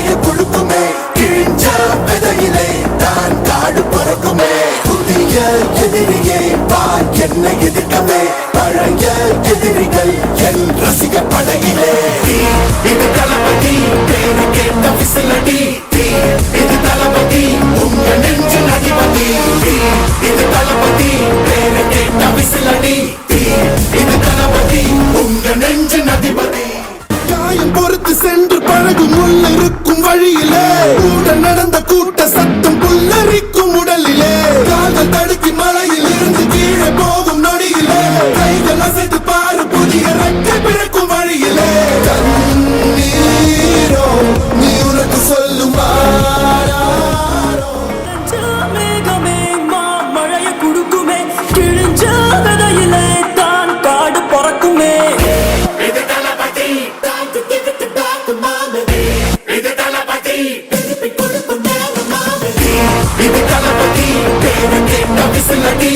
மழைய கொடுக்குமே, கிழிஞ்ச விதையிலே தான் காடு பறக்குமே. புதிய எதிரியே வா என்னை எதிர்க்கவே, பழைய எதிரிகள் என் ரசிக படையிலே. இது தளபதி பேரு கேட்ட விசிலடி, இது தளபதி உங்க நெஞ்சின் அதிபதி. இது தளபதி பேரு கேட்ட விசிலடி, இது தளபதி உங்க நெஞ்சின் அதிபதி. காயம் பொறுத்து சென்று பழகும் உள்ள இருக்கும் வழியிலே, கூட நடந்த கூட்ட சத்தம் புல்லரிக்கும் உடலிலே. காதல் தடுக்கி மலையில் இருந்து கீழே போகும் நொடியிலே, கைகள் அசைத்து பாரு புதிய ரெக்கை பிறக்கும் வழியிலே. கண்ணீரோ நீ உனக்கு சொல்லும் மேகமே மழைய குடுக்குமே, கிழிஞ்ச விதையிலே தான் காடு பறக்குமே. இது தளபதி இது தளபதி இது தளபதி பேரு கேட்ட விசிலடி.